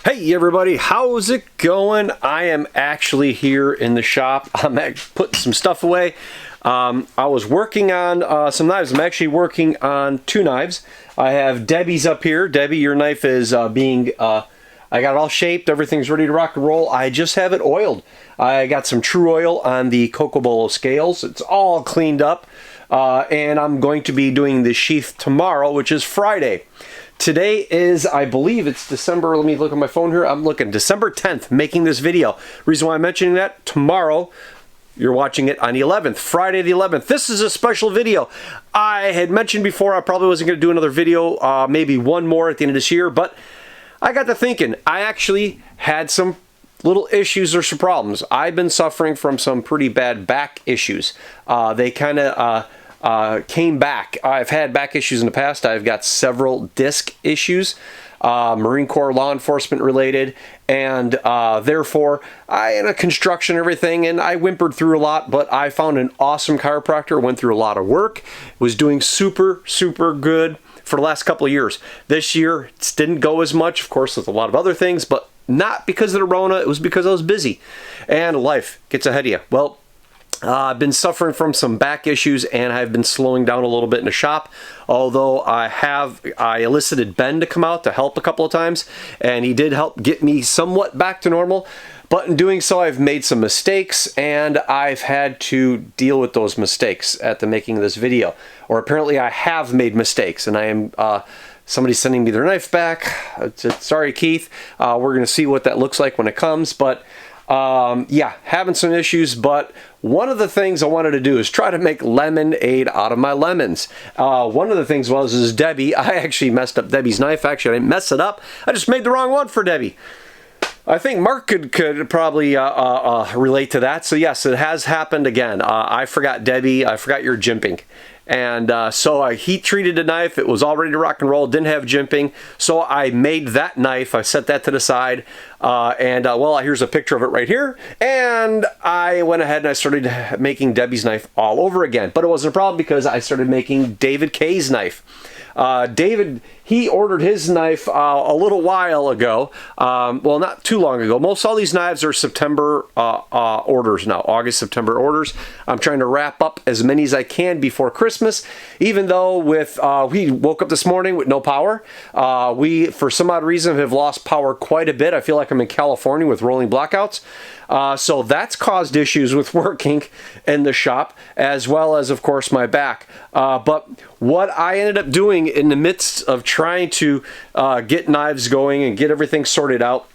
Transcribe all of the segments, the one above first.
Hey everybody, how's it going? I am actually here in the shop. I'm putting some stuff away. I was working on some knives. I'm actually working on two knives. I have Debbie's up here. Debbie, your knife is I got it all shaped. Everything's ready to rock and roll. I just have it oiled. I got some True Oil on the Cocobolo scales. It's all cleaned up. And I'm going to be doing the sheath tomorrow, which is Friday. Today is, I believe it's December, let me look at my phone here, I'm looking, December 10th, making this video. Reason why I'm mentioning that, tomorrow, you're watching it on the 11th, Friday the 11th. This is a special video. I had mentioned before I probably wasn't going to do another video, maybe one more at the end of this year, but I got to thinking, I actually had some little issues or some problems. I've been suffering from some pretty bad back issues. They kind of came back. I've had back issues in the past. I've got several disc issues, Marine Corps law enforcement related, and therefore I in a construction and everything, and I whimpered through a lot, but I found an awesome chiropractor, went through a lot of work, was doing super good for the last couple of years. This year it didn't go as much, of course, with a lot of other things, but not because of the Rona. It was because I was busy, and life gets ahead of you. Well, I've been suffering from some back issues, and I've been slowing down a little bit in the shop, although I elicited Ben to come out to help a couple of times, and he did help get me somewhat back to normal. But in doing so, I've made some mistakes, and I've had to deal with those mistakes at the making of this video. Or apparently I have made mistakes, and I am somebody's sending me their knife back. Sorry, Keith. We're going to see what that looks like when it comes, but yeah, having some issues, but one of the things I wanted to do is try to make lemonade out of my lemons. One of the things is Debbie, I actually messed up Debbie's knife. Actually, I didn't mess it up. I just made the wrong one for Debbie. I think Mark could probably relate to that. So yes, it has happened again. I forgot Debbie. I forgot your jimping. And so I heat treated the knife. It was all ready to rock and roll. Didn't have jimping. So I made that knife. I set that to the side. Well, here's a picture of it right here. And I went ahead and I started making Debbie's knife all over again. But it wasn't a problem because I started making David K's knife. David, he ordered his knife a little while ago. Well, not too long ago. Most all these knives are September orders now, August, September orders. I'm trying to wrap up as many as I can before Christmas, even though we woke up this morning with no power. We, for some odd reason, have lost power quite a bit. I feel like I'm in California with rolling blackouts. So that's caused issues with working in the shop, as well as, of course, my back. But what I ended up doing in the midst of trying to get knives going and get everything sorted out,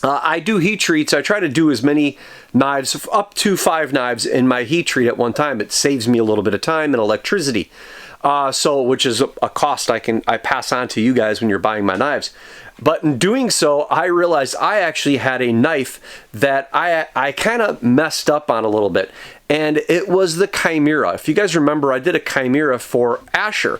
I do heat treats. I try to do as many knives, up to 5 knives in my heat treat at one time. It saves me a little bit of time and electricity. Which is a cost I pass on to you guys when you're buying my knives. But in doing so, I realized I actually had a knife that I kind of messed up on a little bit. And it was the Chimera. If you guys remember, I did a Chimera for Asher.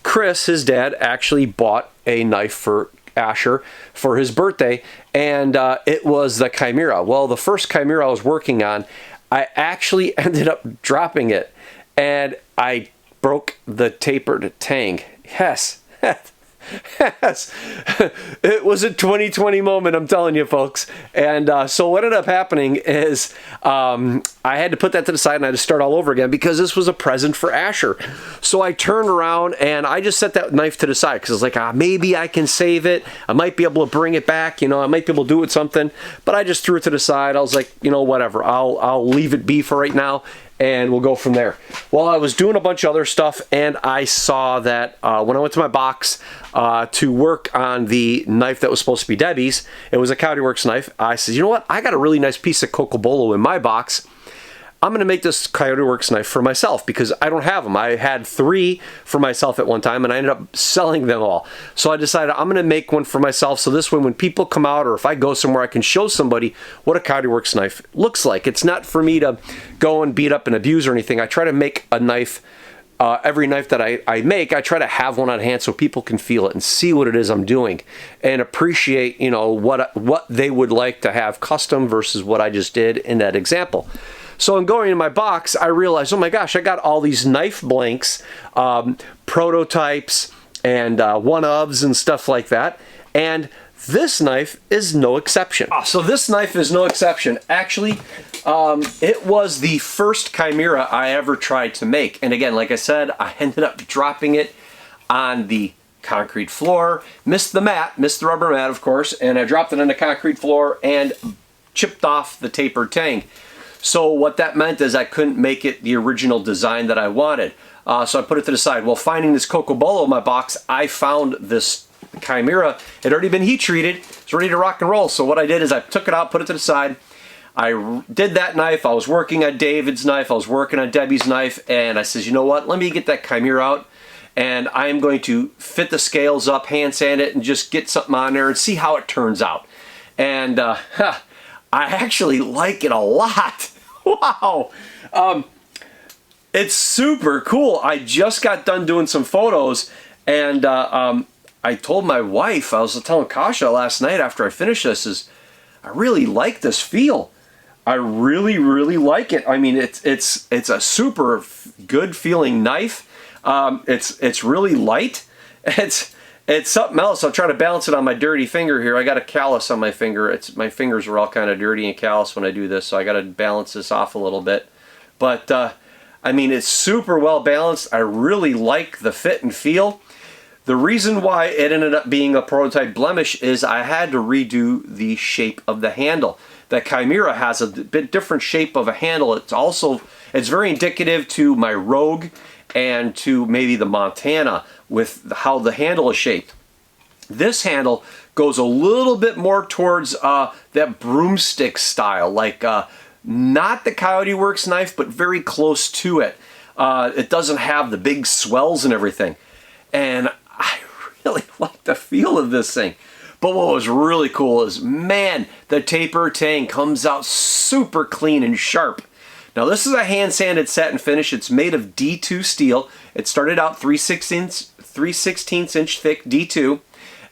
Chris, his dad, actually bought a knife for Asher for his birthday, and it was the Chimera. Well, the first Chimera I was working on, I actually ended up dropping it, and I broke the tapered tang. Yes. Yes. It was a 2020 moment, I'm telling you, folks. And so what ended up happening is I had to put that to the side and I had to start all over again because this was a present for Asher. So I turned around and I just set that knife to the side because I was like, maybe I can save it. I might be able to bring it back. You know, I might be able to do it with something. But I just threw it to the side. I was like, you know, whatever. I'll leave it be for right now, and we'll go from there. Well, I was doing a bunch of other stuff, and I saw that when I went to my box to work on the knife that was supposed to be Debbie's, it was a Coyote Works knife. I said, you know what? I got a really nice piece of Cocobolo in my box. I'm going to make this Coyote Works knife for myself because I don't have them. I had 3 for myself at one time, and I ended up selling them all. So I decided I'm going to make one for myself, so this way when people come out or if I go somewhere, I can show somebody what a Coyote Works knife looks like. It's not for me to go and beat up and abuse or anything. I try to make a knife, every knife that I make, I try to have one on hand so people can feel it and see what it is I'm doing and appreciate, you know, what they would like to have custom versus what I just did in that example. So in going in my box, I realized, oh my gosh, I got all these knife blanks, prototypes, and one-ofs and stuff like that. And this knife is no exception. So this knife is no exception. Actually, it was the first Chimera I ever tried to make. And again, like I said, I ended up dropping it on the concrete floor, missed the rubber mat, of course, and I dropped it on the concrete floor and chipped off the tapered tang. So what that meant is I couldn't make it the original design that I wanted. So I put it to the side. Well, finding this Cocobolo in my box, I found this Chimera. It had already been heat treated. It's ready to rock and roll. So what I did is I took it out, put it to the side. I did that knife. I was working on David's knife. I was working on Debbie's knife. And I says, you know what? Let me get that Chimera out. And I am going to fit the scales up, hand sand it, and just get something on there and see how it turns out. And I actually like it a lot. Wow. It's super cool. I just got done doing some photos, and I told my wife, I was telling Kasha last night after I finished this, is I really like this feel. I really, really like it. I mean, it's a super good feeling knife. It's really light. It's something else. I'll try to balance it on my dirty finger here. I got a callus on my finger. My fingers are all kind of dirty and callous when I do this, so I got to balance this off a little bit. But I mean, it's super well balanced. I really like the fit and feel. The reason why it ended up being a prototype blemish is I had to redo the shape of the handle. The Chimera has a bit different shape of a handle. It's very indicative to my Rogue and to maybe the Montana with how the handle is shaped. This handle goes a little bit more towards that broomstick style, like not the Coyote Works knife, but very close to it. It doesn't have the big swells and everything. And I really like the feel of this thing. But what was really cool is, man, the taper tang comes out super clean and sharp. Now this is a hand sanded satin finish. It's made of D2 steel. It started out 3/16 inch thick D2,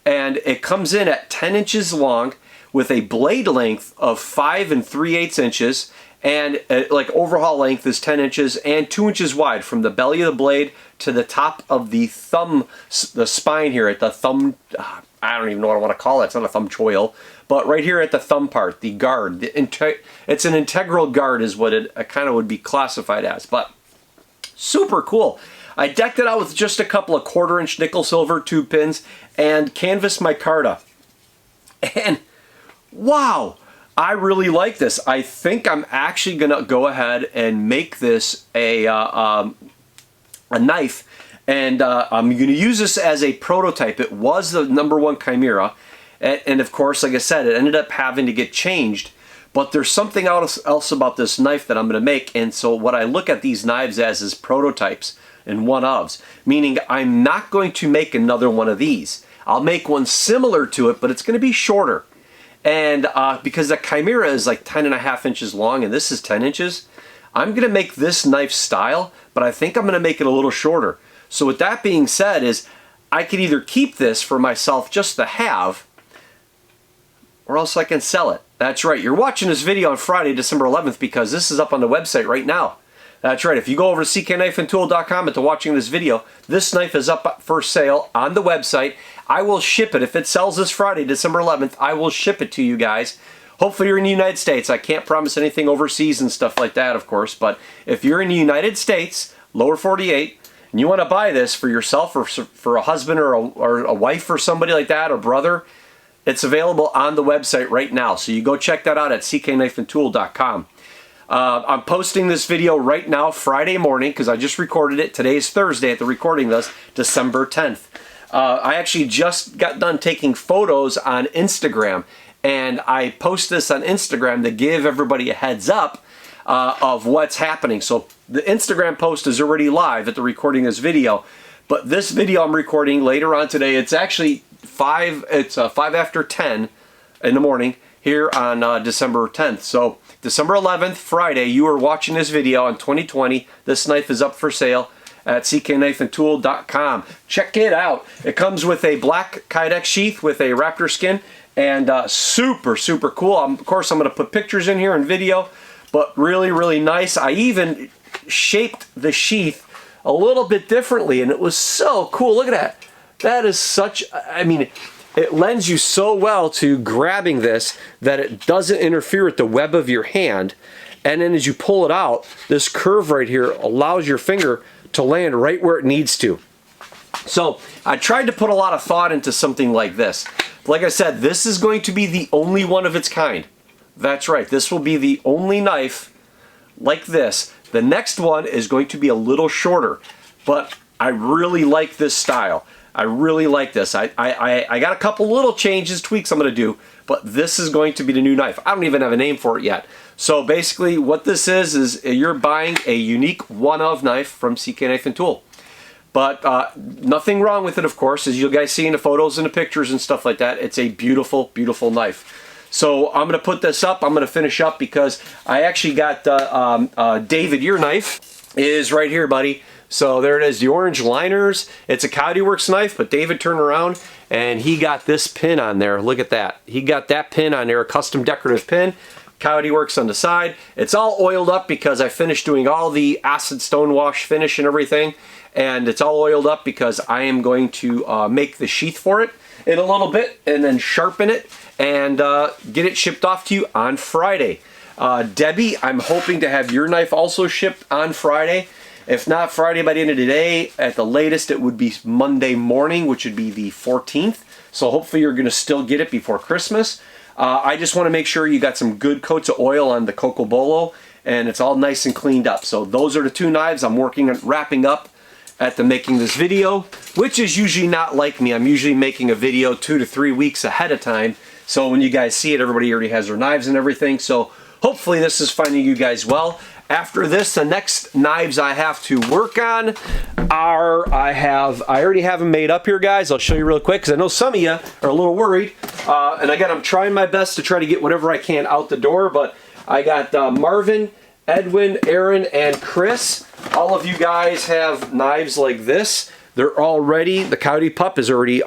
and it comes in at 10 inches long with a blade length of 5 3/8 inches, and like overhaul length is 10 inches and 2 inches wide from the belly of the blade to the top of the thumb, the spine here at the thumb. I don't even know what I want to call it. It's not a thumb choil, but right here at the thumb part, the guard. It's an integral guard is what it kind of would be classified as, but super cool. I decked it out with just a couple of 1/4 inch nickel silver tube pins and canvas micarta. And wow, I really like this. I think I'm actually going to go ahead and make this a knife. And I'm going to use this as a prototype. It was the #1 Chimera. And of course, like I said, it ended up having to get changed. But there's something else about this knife that I'm going to make. And so what I look at these knives as is prototypes and one-ofs. Meaning I'm not going to make another one of these. I'll make one similar to it, but it's going to be shorter. And because the Chimera is like 10.5 inches long and this is 10 inches, I'm going to make this knife style, but I think I'm going to make it a little shorter. So with that being said, is I could either keep this for myself just to have, or else I can sell it. That's right. You're watching this video on Friday, December 11th, because this is up on the website right now. That's right. If you go over to ckknifeandtool.com after watching this video, this knife is up for sale on the website. I will ship it. If it sells this Friday, December 11th, I will ship it to you guys. Hopefully you're in the United States. I can't promise anything overseas and stuff like that, of course, but if you're in the United States, lower 48, and you want to buy this for yourself or for a husband or a wife or somebody like that, or brother, it's available on the website right now. So you go check that out at ckknifeandtool.com. I'm posting this video right now, Friday morning, because I just recorded it. Today's Thursday at the recording this, December 10th. I actually just got done taking photos on Instagram, and I post this on Instagram to give everybody a heads up of what's happening. So the Instagram post is already live at the recording of this video, but this video I'm recording later on today, it's actually 5 after 10 in the morning here on December 10th. So December 11th, Friday, you are watching this video in 2020. This knife is up for sale at ckknifeandtool.com. Check it out. It comes with a black Kydex sheath with a raptor skin, and super, super cool. Of course, I'm going to put pictures in here and video, but really, really nice. I even shaped the sheath a little bit differently, and it was so cool. Look at that. That is such, I mean, it lends you so well to grabbing this that it doesn't interfere with the web of your hand. And then as you pull it out, this curve right here allows your finger to land right where it needs to. So I tried to put a lot of thought into something like this. Like I said, this is going to be the only one of its kind. That's right, this will be the only knife like this. The next one is going to be a little shorter, but I really like this style. I really like this. I got a couple little changes, tweaks I'm going to do, but this is going to be the new knife. I don't even have a name for it yet. So basically what this is you're buying a unique one-of knife from CK Knife and Tool. But nothing wrong with it, of course, as you guys see in the photos and the pictures and stuff like that. It's a beautiful, beautiful knife. So I'm going to put this up. I'm going to finish up because I actually got David, your knife is right here, buddy. So there it is, the orange liners. It's a Coyote Works knife, but David turned around and he got this pin on there. Look at that. He got that pin on there, a custom decorative pin. Coyote Works on the side. It's all oiled up because I finished doing all the acid stone wash finish and everything. And it's all oiled up because I am going to make the sheath for it in a little bit and then sharpen it and get it shipped off to you on Friday. Debbie, I'm hoping to have your knife also shipped on Friday. If not Friday by the end of the day, at the latest it would be Monday morning, which would be the 14th. So hopefully you're going to still get it before Christmas. I just want to make sure you got some good coats of oil on the Cocobolo and it's all nice and cleaned up. So those are the two knives I'm working on wrapping up at the making this video, which is usually not like me. I'm usually making a video 2 to 3 weeks ahead of time. So when you guys see it, everybody already has their knives and everything. So hopefully this is finding you guys well. After this, the next knives I have to work on are, I already have them made up here, guys. I'll show you real quick because I know some of you are a little worried. And again, I'm trying my best to try to get whatever I can out the door, but I got Marvin, Edwin, Aaron, and Chris. All of you guys have knives like this. They're already, the Coyote Pup is already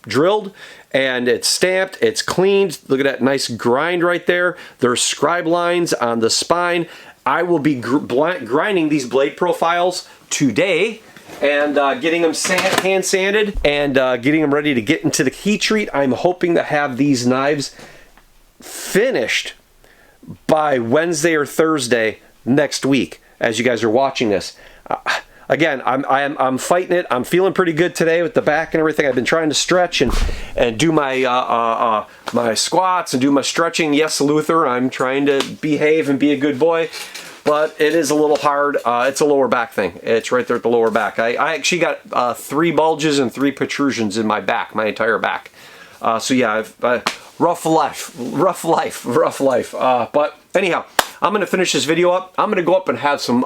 drilled and it's stamped, it's cleaned. Look at that nice grind right there. There's scribe lines on the spine. I will be grinding these blade profiles today and getting them hand sanded and getting them ready to get into the heat treat. I'm hoping to have these knives finished by Wednesday or Thursday next week as you guys are watching this. Again, I'm fighting it. I'm feeling pretty good today with the back and everything. I've been trying to stretch and do my my squats and do my stretching. Yes, Luther, I'm trying to behave and be a good boy, but it is a little hard. It's a lower back thing. It's right there at the lower back. I actually got 3 bulges and 3 protrusions in my back, my entire back. So yeah, rough life. But anyhow, I'm going to finish this video up. I'm going to go up and have some,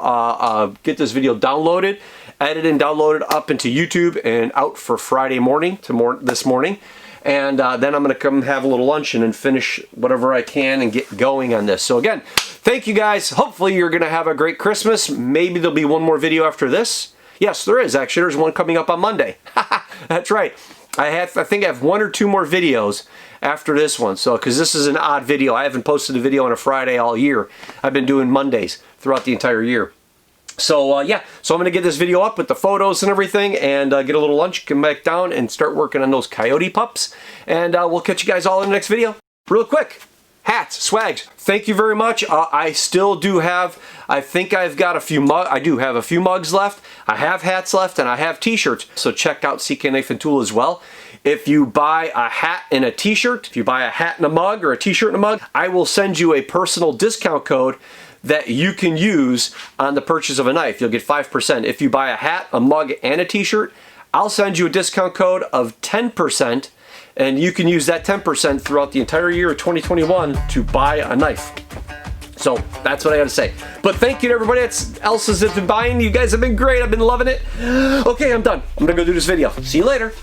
get this video downloaded, edited and downloaded up into YouTube and out for Friday morning, this morning. And then I'm going to come have a little lunch and then finish whatever I can and get going on this. So again, thank you guys. Hopefully you're going to have a great Christmas. Maybe there'll be one more video after this. Yes, there is actually. There's one coming up on Monday. That's right. I think I have 1 or 2 more videos after this one. So, because this is an odd video. I haven't posted a video on a Friday all year. I've been doing Mondays throughout the entire year. So, yeah. So I'm going to get this video up with the photos and everything and get a little lunch, come back down and start working on those Coyote Pups. And we'll catch you guys all in the next video. Real quick. Hats, swags, thank you very much. I still do have, I think I've got a few mugs, I do have a few mugs left, I have hats left, and I have t-shirts. So check out CK Knife and Tool as well. If you buy a hat and a t-shirt, if you buy a hat and a mug or a t-shirt and a mug, I will send you a personal discount code that you can use on the purchase of a knife. You'll get 5%. If you buy a hat, a mug, and a t-shirt, I'll send you a discount code of 10%. And you can use that 10% throughout the entire year of 2021 to buy a knife. So that's what I got to say. But thank you to everybody else that's been buying. You guys have been great. I've been loving it. Okay, I'm done. I'm going to go do this video. See you later.